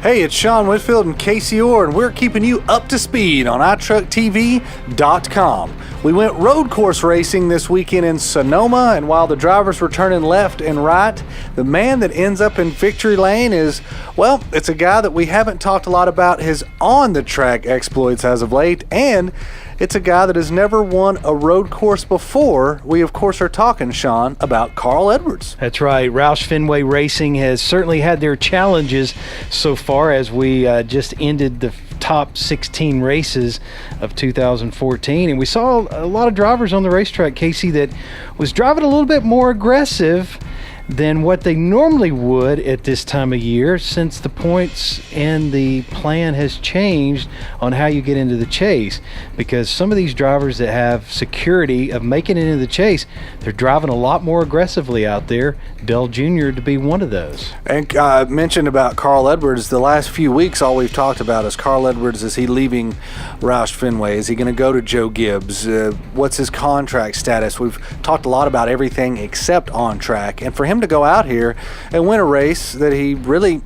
Hey, it's Sean Whitfield and Casey Orr, and we're keeping you up to speed on iTruckTV.com. We went road course racing this weekend in Sonoma, and while the drivers were turning left and right, the man that ends up in victory lane is, well, it's a guy that we haven't talked a lot about his on-the-track exploits as of late, and it's a guy that has never won a road course before. We, of course, are talking, Sean, about Carl Edwards. That's right. Roush Fenway Racing has certainly had their challenges so far as we just ended the top 16 races of 2014. And we saw a lot of drivers on the racetrack, Casey, that was driving a little bit more aggressive than what they normally would at this time of year, since the points and the plan has changed on how you get into the chase. Because some of these drivers that have security of making it into the chase, they're driving a lot more aggressively out there. Dell Jr. to be one of those. And I mentioned about Carl Edwards the last few weeks. All we've talked about is Carl Edwards. Is he leaving Roush Fenway? Is he going to go to Joe Gibbs? What's his contract status? We've talked a lot about everything except on track, and for him to go out here and win a race that he really,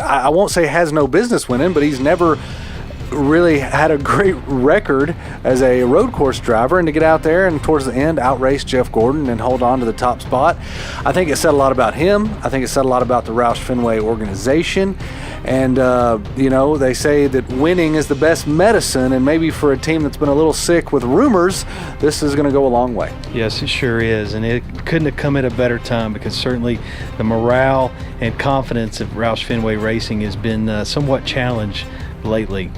I won't say has no business winning, but he's never really had a great record as a road course driver, and to get out there and towards the end outrace Jeff Gordon and hold on to the top spot, I think it said a lot about him. I think it said a lot about the Roush Fenway organization. And they say that winning is the best medicine, and maybe for a team that's been a little sick with rumors, this is going to go a long way. Yes, it sure is, and it couldn't have come at a better time, because certainly the morale and confidence of Roush Fenway Racing has been somewhat challenged lately.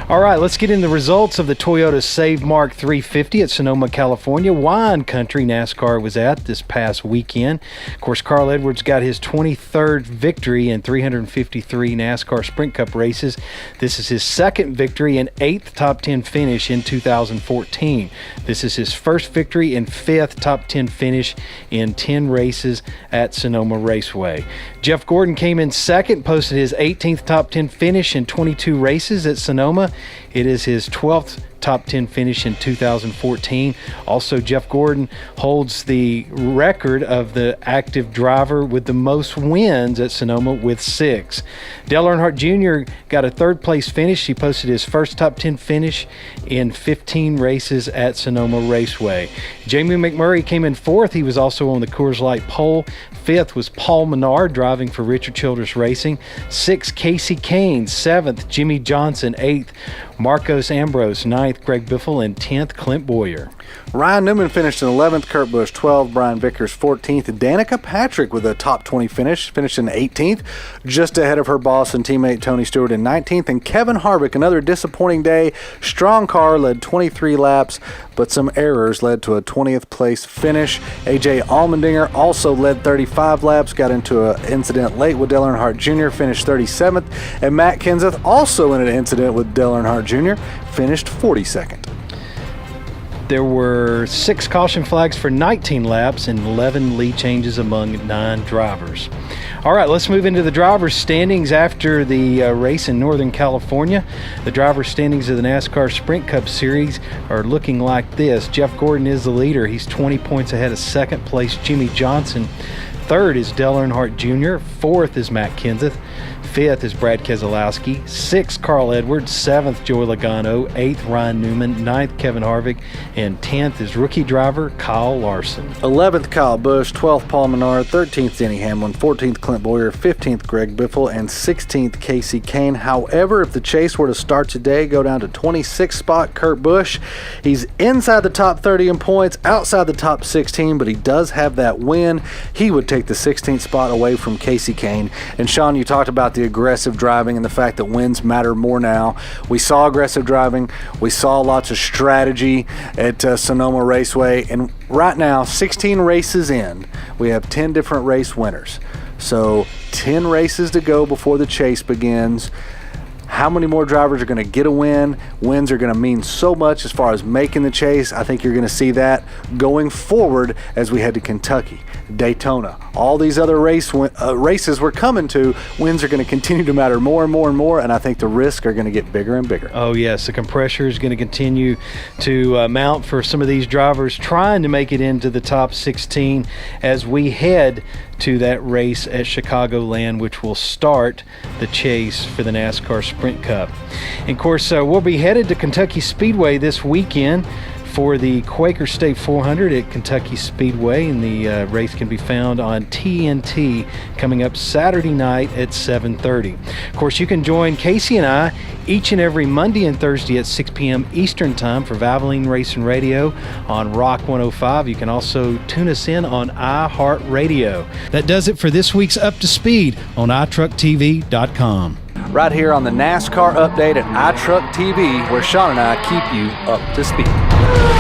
All right, let's get into the results of the Toyota SaveMart 350 at Sonoma, California. Wine Country NASCAR was at this past weekend. Of course, Carl Edwards got his 23rd victory in 353 NASCAR Sprint Cup races. This is his second victory and 8th top 10 finish in 2014. This is his first victory and 5th top 10 finish in 10 races at Sonoma Raceway. Jeff Gordon came in second, posted his 18th top 10 finish in 22 races at Sonoma. It is his 12th top 10 finish in 2014. Also, Jeff Gordon holds the record of the active driver with the most wins at Sonoma with 6. Dale Earnhardt Jr. got a third place finish. He posted his first top 10 finish in 15 races at Sonoma Raceway. Jamie McMurray came in fourth. He was also on the Coors Light pole. Fifth was Paul Menard driving for Richard Childress Racing. 6th, Casey Kane. 7th, Jimmy Johnson. 8th, Marcos Ambrose. 9th, Greg Biffle. And 10th, Clint Boyer. Ryan Newman finished in 11th, Kurt Busch 12th, Brian Vickers 14th, Danica Patrick with a top 20 finish, finished in 18th, just ahead of her boss and teammate Tony Stewart in 19th, and Kevin Harvick, another disappointing day. Strong car, led 23 laps, but some errors led to a 20th place finish. AJ Allmendinger also led 35 laps, got into an incident late with Dale Earnhardt Jr., finished 37th, and Matt Kenseth also in an incident with Dale Earnhardt Jr., finished 42nd. There were 6 caution flags for 19 laps and 11 lead changes among 9 drivers. All right, let's move into the drivers' standings after the race in Northern California. The drivers' standings of the NASCAR Sprint Cup Series are looking like this. Jeff Gordon is the leader. He's 20 points ahead of second place Jimmy Johnson. Third is Dale Earnhardt Jr. Fourth is Matt Kenseth. 5th is Brad Keselowski. 6th, Carl Edwards. 7th, Joey Logano. 8th, Ryan Newman. 9th, Kevin Harvick. And 10th is rookie driver Kyle Larson. 11th, Kyle Busch. 12th, Paul Menard. 13th, Denny Hamlin. 14th, Clint Boyer. 15th, Greg Biffle. And 16th, Casey Kane. However, if the chase were to start today, go down to 26th spot, Kurt Busch. He's inside the top 30 in points, outside the top 16, but he does have that win. He would take the 16th spot away from Casey Kane. And Sean, you talked about the aggressive driving and the fact that wins matter more now. We saw aggressive driving. We saw lots of strategy at Sonoma Raceway. And right now, 16 races in, we have 10 different race winners. So 10 races to go before the chase begins. How many more drivers are going to get a win? Wins are going to mean so much as far as making the chase. I think you're going to see that going forward as we head to Kentucky, Daytona. All these other races we're coming to, wins are going to continue to matter more and more and more, and I think the risks are going to get bigger and bigger. Oh, yes. The pressure is going to continue to mount for some of these drivers trying to make it into the top 16 as we head to that race at Chicagoland, which will start the chase for the NASCAR Sprint Cup. And of course, we'll be headed to Kentucky Speedway this weekend for the Quaker State 400 at Kentucky Speedway, and the race can be found on TNT coming up Saturday night at 7:30. Of course, you can join Casey and I each and every Monday and Thursday at 6 p.m. Eastern Time for Valvoline Racing Radio on Rock 105. You can also tune us in on iHeartRadio. That does it for this week's Up to Speed on iTruckTV.com. Right here on the NASCAR update at iTruck TV, where Sean and I keep you up to speed.